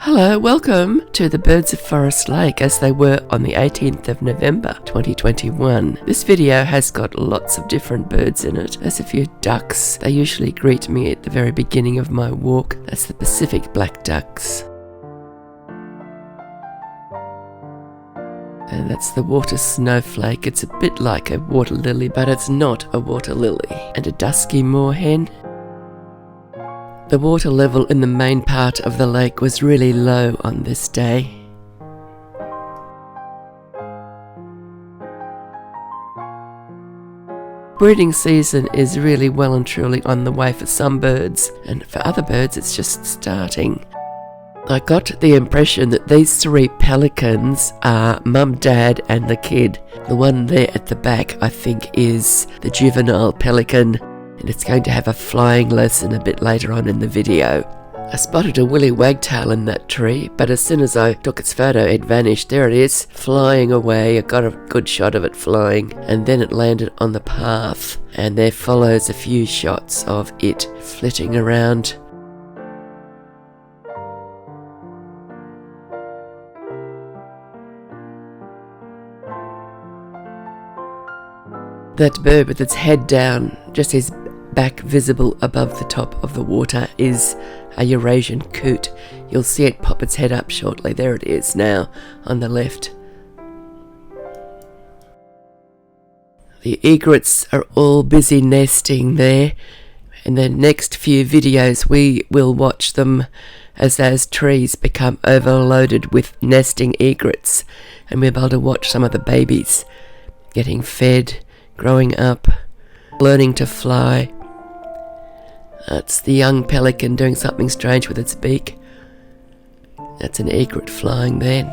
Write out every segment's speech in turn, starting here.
Hello, welcome to the birds of Forest Lake as they were on the 18th of November 2021. This video has got lots of different birds in it. There's a few ducks. They usually greet me at the very beginning of my walk. That's the Pacific black ducks. And that's the water snowflake. It's a bit like a water lily, but it's not a water lily. And a dusky moorhen. The water level in the main part of the lake was really low on this day. Breeding season is really well and truly on the way for some birds, and for other birds it's just starting. I got the impression that these three pelicans are mum, dad and the kid. The one there at the back I think is the juvenile pelican, and it's going to have a flying lesson a bit later on in the video. I spotted a woolly wagtail in that tree, but as soon as I took its photo it vanished. There it is, flying away. I got a good shot of it flying, and then it landed on the path, and there follows a few shots of it flitting around. That bird with its head down, just his back visible above the top of the water, is a Eurasian coot. You'll see it pop its head up shortly. There it is now on the left. The egrets are all busy nesting there. In the next few videos we will watch them as those trees become overloaded with nesting egrets, and we'll be able to watch some of the babies getting fed, growing up, learning to fly. That's the young pelican doing something strange with its beak. That's an egret flying then.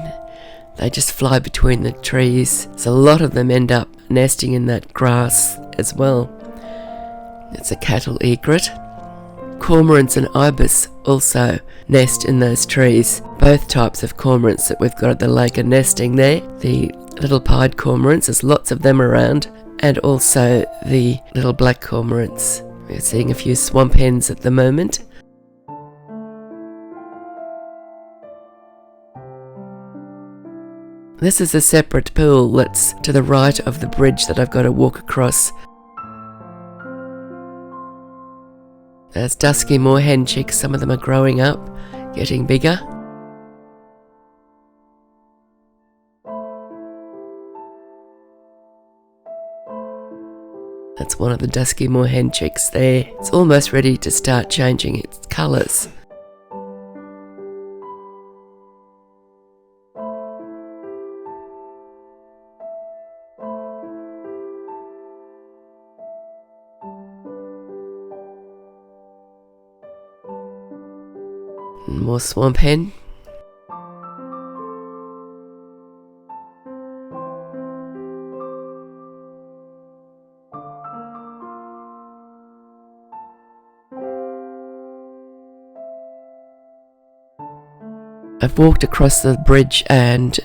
They just fly between the trees. So a lot of them end up nesting in that grass as well. It's a cattle egret. Cormorants and ibis also nest in those trees. Both types of cormorants that we've got at the lake are nesting there. The little pied cormorants, there's lots of them around, and also the little black cormorants. We're seeing a few swamp hens at the moment. This is a separate pool that's to the right of the bridge that I've got to walk across. There's dusky moorhen chicks. Some of them are growing up, getting bigger. That's one of the dusky moorhen chicks there. It's almost ready to start changing its colours. More swamp hen. I've walked across the bridge and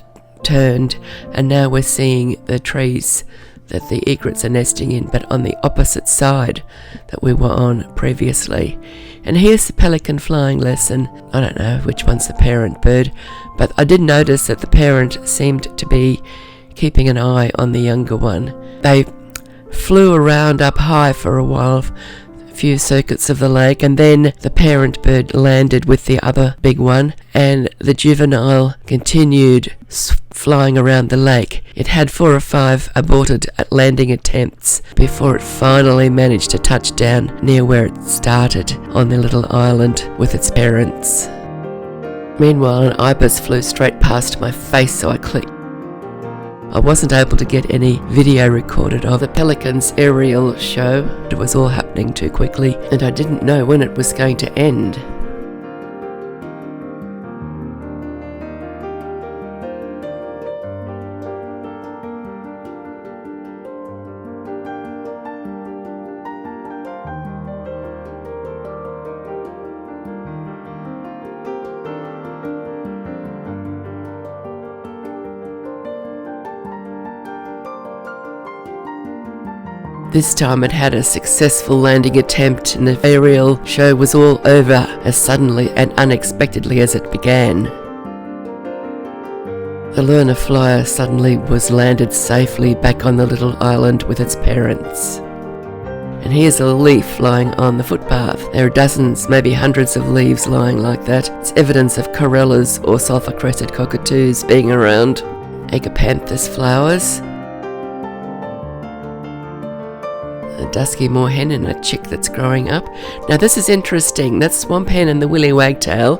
turned, and now we're seeing the trees that the egrets are nesting in, but on the opposite side that we were on previously. And here's the pelican flying lesson. I don't know which one's the parent bird, but I did notice that the parent seemed to be keeping an eye on the younger one. They flew around up high for a while, few circuits of the lake, and then the parent bird landed with the other big one, and the juvenile continued flying around the lake. It had 4 or 5 aborted landing attempts before it finally managed to touch down near where it started on the little island with its parents. Meanwhile, an ibis flew straight past my face, so I clicked. I wasn't able to get any video recorded of the Pelicans aerial show. It was all happening too quickly, and I didn't know when it was going to end. This time it had a successful landing attempt and the aerial show was all over as suddenly and unexpectedly as it began. The learner flyer suddenly was landed safely back on the little island with its parents. And here's a leaf lying on the footpath. There are dozens, maybe hundreds of leaves lying like that. It's evidence of corellas or sulphur-crested cockatoos being around. Agapanthus flowers. A dusky moorhen and a chick that's growing up. Now this is interesting. That swamp hen and the willy wagtail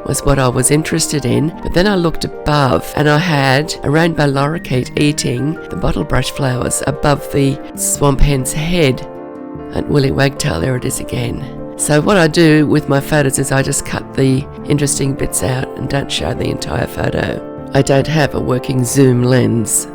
was what I was interested in, but then I looked above and I had a rainbow lorikeet eating the bottlebrush flowers above the swamp hen's head. And willy wagtail, there it is again. So what I do with my photos is I just cut the interesting bits out and don't show the entire photo. I don't have a working zoom lens.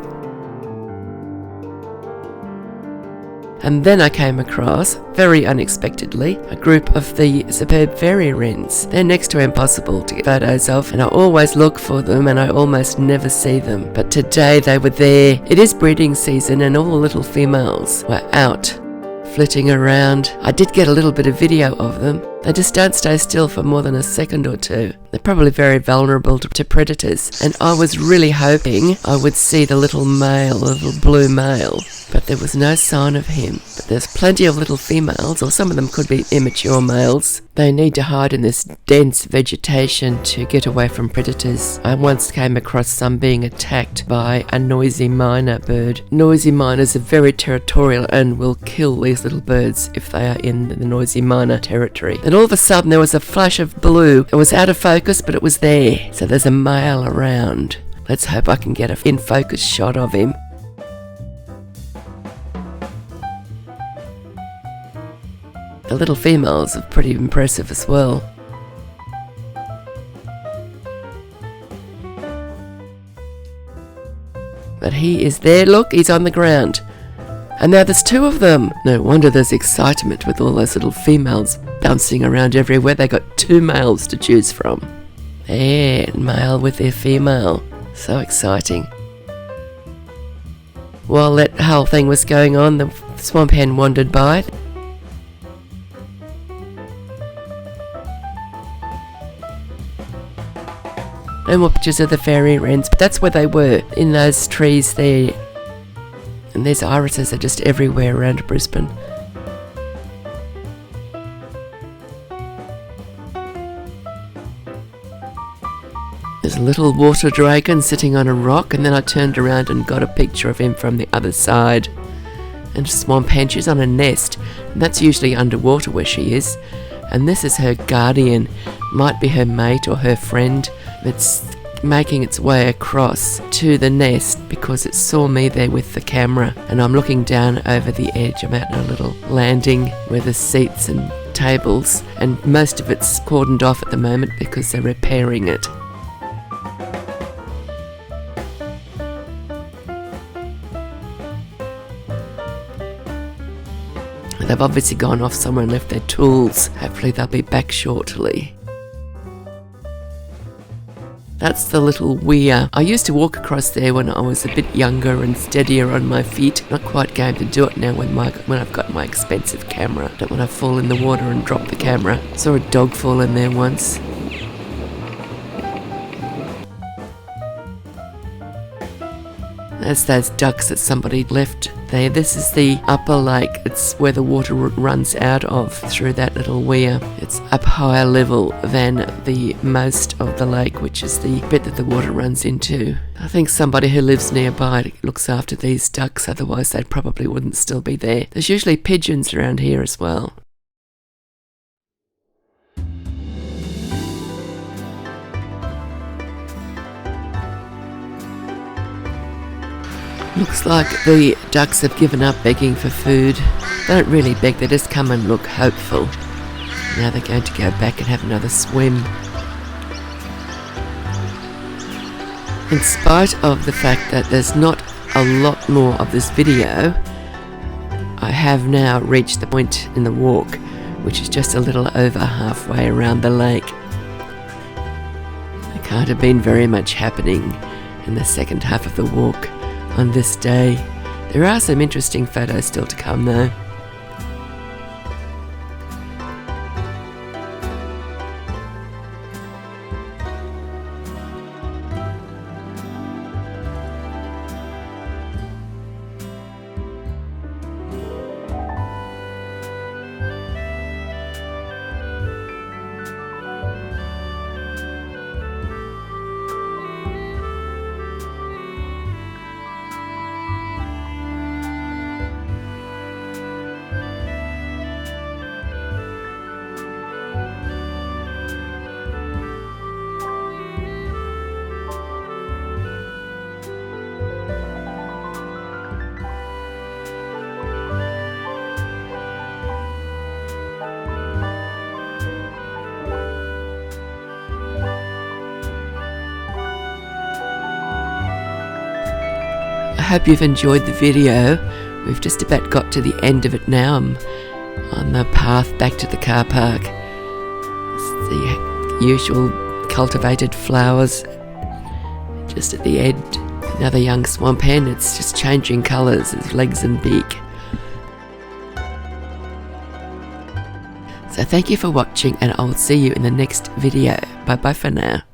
And then I came across, very unexpectedly, a group of the superb fairy wrens. They're next to impossible to get photos of, and I always look for them and I almost never see them. But today they were there. It is breeding season and all the little females were out, flitting around. I did get a little bit of video of them. They just don't stay still for more than a second or two. They're probably very vulnerable to predators, and I was really hoping I would see the little male, the little blue male, but there was no sign of him. But there's plenty of little females, or some of them could be immature males. They need to hide in this dense vegetation to get away from predators. I once came across some being attacked by a noisy myna bird. Noisy mynas are very territorial and will kill these little birds if they are in the noisy myna territory. Then all of a sudden there was a flash of blue. It was out of focus, but it was there. So there's a male around. Let's hope I can get an in-focus shot of him. The little females are pretty impressive as well. But he is there, look, he's on the ground. And now there's two of them. No wonder there's excitement with all those little females bouncing around everywhere. They got two males to choose from. There, male with their female. So exciting. While that whole thing was going on, the swamp hen wandered by. No more pictures of the fairy wrens, but that's where they were, in those trees there. And there's irises are just everywhere around Brisbane. There's a little water dragon sitting on a rock, and then I turned around and got a picture of him from the other side. And swamp hen, she's on a nest, and that's usually underwater where she is. And this is her guardian, might be her mate or her friend. It's making its way across to the nest because it saw me there with the camera, and I'm looking down over the edge. I'm at a little landing where there's seats and tables, and most of it's cordoned off at the moment because they're repairing it. They've obviously gone off somewhere and left their tools. Hopefully they'll be back shortly. That's the little weir. I used to walk across there when I was a bit younger and steadier on my feet. Not quite game to do it now when I've got my expensive camera. Don't want to fall in the water and drop the camera. Saw a dog fall in there once. There's those ducks that somebody left there. This is the upper lake. It's where the water runs out of through that little weir. It's up higher level than the most of the lake, which is the bit that the water runs into. I think somebody who lives nearby looks after these ducks, otherwise they probably wouldn't still be there. There's usually pigeons around here as well. Looks like the ducks have given up begging for food. They don't really beg, they just come and look hopeful. Now they're going to go back and have another swim. In spite of the fact that there's not a lot more of this video, I have now reached the point in the walk, which is just a little over halfway around the lake. There can't have been very much happening in the second half of the walk on this day, There are some interesting photos still to come though. I hope you've enjoyed the video. We've just about got to the end of it now. I'm on the path back to the car park. It's the usual cultivated flowers just at the end. Another young swamp hen. It's just changing colours, its legs and beak. So thank you for watching, and I'll see you in the next video. Bye bye for now.